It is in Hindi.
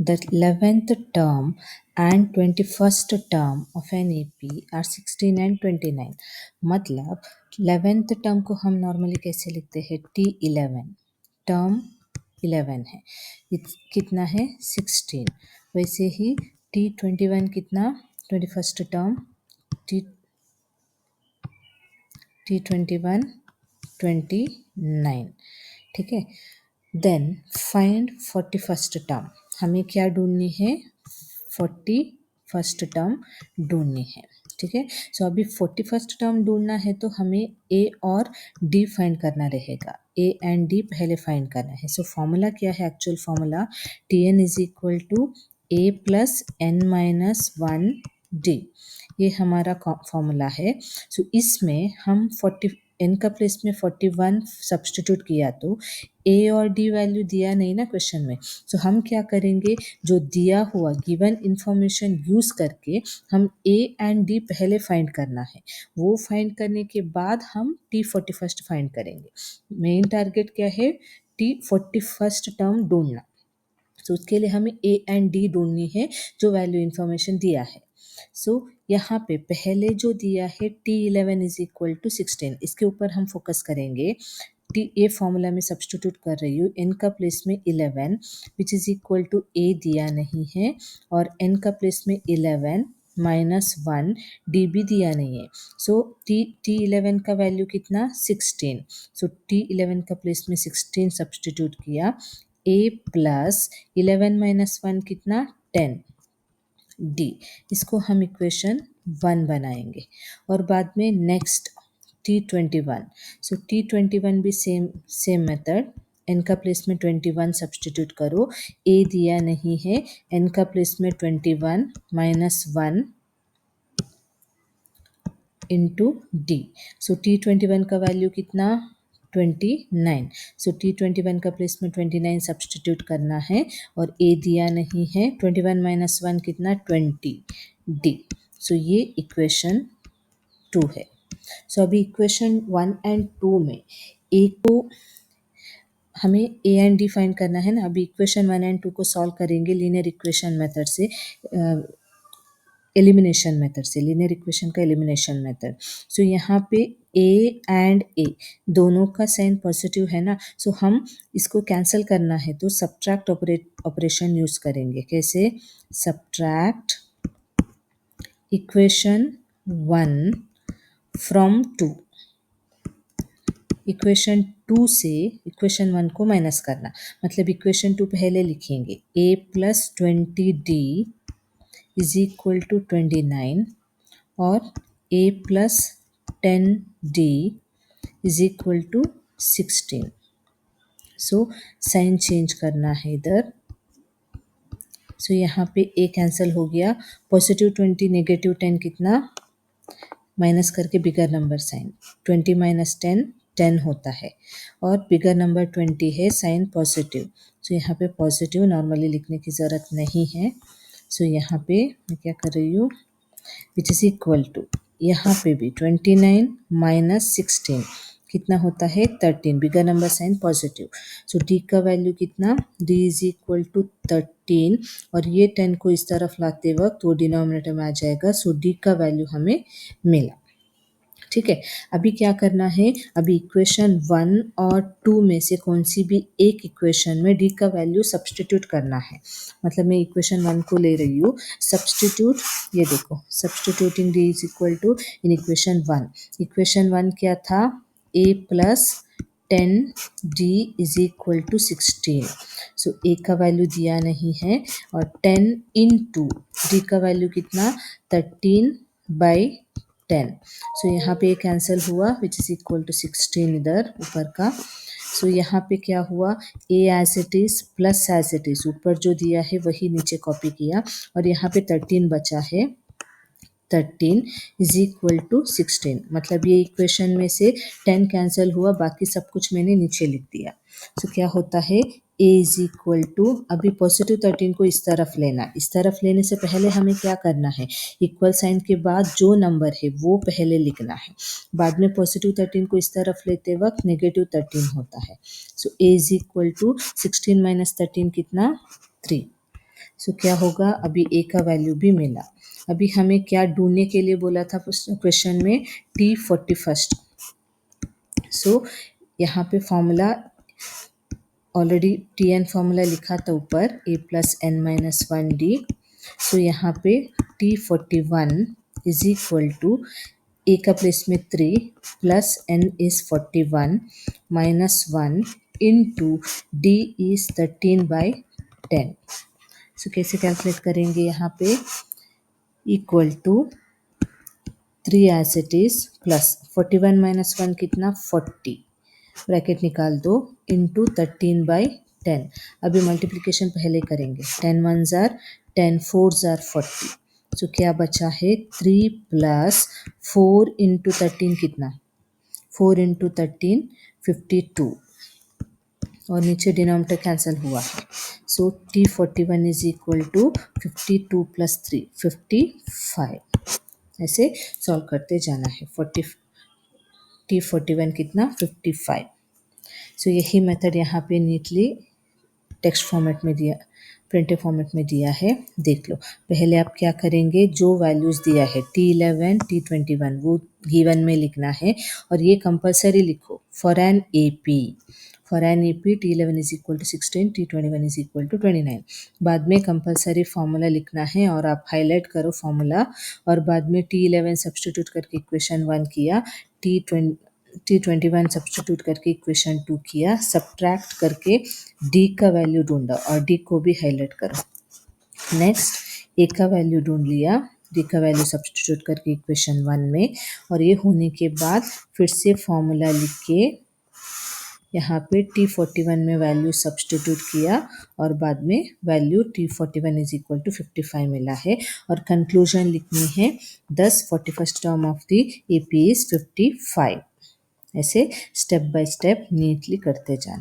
the 11th term and 21st term of an AP are 16 and 29. मतलब 11th term को हम नॉर्मली कैसे लिखते हैं, T11, टर्म 11 है, कितना है 16। वैसे ही T21 कितना, 21st टर्म T21 29, ठीक है। देन फाइंड 41st टर्म, हमें क्या ढूंढनी है, 41st टर्म ढूंढनी है, ठीक है। सो अभी 41st टर्म ढूंढना है तो हमें ए और डी फाइंड करना रहेगा। ए एंड डी पहले फाइंड करना है। सो फॉर्मूला क्या है, actual formula Tn is equal to A plus N minus 1 D, ये हमारा फॉर्मूला है। सो इसमें हम 40 एन का प्लेस में 41 सब्स्टिट्यूट किया तो ए और डी वैल्यू दिया नहीं ना क्वेश्चन में। सो हम क्या करेंगे, जो दिया हुआ गिवन इंफॉर्मेशन यूज करके हम ए एंड डी पहले फाइंड करना है। वो फाइंड करने के बाद हम T41 फाइंड करेंगे। मेन टारगेट क्या है, T41 टर्म ढूंढना। तो उसके लिए हमें ए एंड डी ढूंढनी है जो वैल्यू इंफॉर्मेशन दिया है। सो यहाँ पे पहले जो दिया है T11 इज इक्वल टू 16, इसके ऊपर हम फोकस करेंगे। ए फॉर्मूला में सब्स्टिट्यूट कर रही हूँ, एन का प्लेस में 11 विच इज इक्वल टू ए दिया नहीं है, और एन का प्लेस में 11 माइनस 1 डी भी दिया नहीं है। सो T11 का वैल्यू कितना, 16। सो T11 का प्लेस में 16 सब्स्टिट्यूट किया। ए प्लस 11 माइनस 1 कितना, 10 डी, इसको हम इक्वेशन 1 बनाएंगे। और बाद में नेक्स्ट T21, सो T21 भी सेम मेथड, एन का प्लेस में 21 सब्स्टिट्यूट करो, ए दिया नहीं है, एन का प्लेस में 21 माइनस 1 इंटू डी। सो T21 का वैल्यू कितना, 29। सो T21 का प्लेस में 29 सब्स्टिट्यूट करना है, और ए दिया नहीं है, 21 माइनस 1 कितना, 20 डी। सो ये इक्वेशन 2 है। सो अभी इक्वेशन 1 एंड 2 में ए को हमें ए एंड डी फाइंड करना है ना। अभी इक्वेशन 1 एंड 2 को सॉल्व करेंगे लीनियर इक्वेशन मेथड से, एलिमिनेशन मेथड से, लीनियर इक्वेशन का एलिमिनेशन मेथड। सो यहाँ पे ए एंड ए दोनों का साइन पॉजिटिव है ना। सो हम इसको कैंसिल करना है तो सब्ट्रैक्ट ऑपरेशन यूज करेंगे। कैसे, सब्ट्रैक्ट इक्वेशन 1 फ्रॉम 2, इक्वेशन 2 से इक्वेशन 1 को माइनस करना, मतलब इक्वेशन 2 पहले लिखेंगे, a plus 20d is equal to 29, और a plus 10d is equal to 16। So sign change करना है इधर। सो यहाँ पे a कैंसिल हो गया, पॉजिटिव 20 नेगेटिव 10 कितना, माइनस करके बिगर नंबर साइन, 20 माइनस 10 10 होता है, और बिगर नंबर 20 है, साइन पॉजिटिव। सो यहाँ पे पॉजिटिव नॉर्मली लिखने की ज़रूरत नहीं है। सो यहाँ पे मैं क्या कर रही हूँ, विच इज इक्वल टू, यहाँ पे भी 29 माइनस 16 कितना होता है, 13, बिगर नंबर साइन पॉजिटिव। सो डी का वैल्यू कितना, डी इज इक्वल टू 13, और ये 10 को इस तरफ लाते वक्त वो डिनोमिनेटर में आ जाएगा। सो डी का वैल्यू हमें मिला, ठीक है। अभी क्या करना है, अभी इक्वेशन 1 और 2 में से कौन सी भी एक इक्वेशन में डी का वैल्यू सब्स्टिट्यूट करना है। मतलब मैं इक्वेशन 1 को ले रही हूँ, सब्स्टिट्यूट, ये देखो, substituting d is equal to in equation 1। Equation 1 क्या था, a plus 10d is equal to 16। So a का वैल्यू दिया नहीं है, और 10 इंटू डी का वैल्यू कितना, 13/10। सो यहाँ पे कैंसिल हुआ, विच इज इक्वल टू 16 इधर ऊपर का। सो यहाँ पे क्या हुआ, a as it is plus as it is, ऊपर जो दिया है वही नीचे कॉपी किया, और यहाँ पे 13 बचा है, 13 इज इक्वल टू 16। मतलब ये इक्वेशन में से 10 कैंसिल हुआ, बाकी सब कुछ मैंने नीचे लिख दिया। सो क्या होता है, a इज इक्वल टू, अभी पॉजिटिव 13 को इस तरफ लेना, इस तरफ लेने से पहले हमें क्या करना है, इक्वल साइन के बाद जो नंबर है वो पहले लिखना है, बाद में पॉजिटिव 13 को इस तरफ लेते वक्त नेगेटिव 13 होता है। So a is equal to 16 minus 13 कितना, 3। सो क्या होगा, अभी ए का वैल्यू भी मिला। अभी हमें क्या ढूंढने के लिए बोला था क्वेश्चन में, T41। सो यहाँ पे फॉर्मूला ऑलरेडी Tn फॉर्मूला लिखा था ऊपर, a plus N minus 1d। So यहाँ पे T41 इज इक्वल टू ए का प्लेस में 3 plus N is 41 minus 1 into D is 13/10। So कैसे कैलकुलेट करेंगे, यहाँ पे equal to 3 as it is plus 41 minus 1 कितना 40, ब्रैकेट निकाल दो, इंटू 13/10। अभी मल्टीप्लिकेशन पहले करेंगे, 10 1 जार 10 4 जार 40। सो क्या बचा है 3 प्लस 4 इंटू 13 कितना, 4 इंटू 13 52, और नीचे डिनोमिनेटर कैंसिल हुआ है। So T41 is equal to 52 plus 3 55। ऐसे सॉल्व करते जाना है। T41 कितना 55। सो यही मेथड यहाँ पे नीटली टेक्स्ट फॉर्मेट में दिया, प्रिंटेड फॉर्मेट में दिया है, देख लो। पहले आप क्या करेंगे, जो वैल्यूज़ दिया है T11 T21 वो गिवन में लिखना है, और ये कंपलसरी लिखो for an AP। For an AP T11 is equal to 16, T21 is equal to 29। बाद में कंपलसरी फार्मूला लिखना है और आप हाईलाइट करो फार्मूला, और बाद में T11 सब्सटीट्यूट करके इक्वेशन 1 किया, T21 सब्सटीट्यूट करके इक्वेशन 2 किया, सब्ट्रैक्ट करके D का वैल्यू ढूंढा और D को भी हाईलाइट करो। नेक्स्ट A का वैल्यू ढूंढ लिया, D का वैल्यू सब्सटीट्यूट करके इक्वेशन 1 में, और ये होने के बाद फिर से फॉर्मूला लिख के यहाँ पे T41 में वैल्यू सब्सटीट्यूट किया, और बाद में value T41 is equal to 55 मिला है, और कंक्लूजन लिखनी है 10 41st term of the AP is 55। ऐसे स्टेप बाय स्टेप नीटली करते जाना।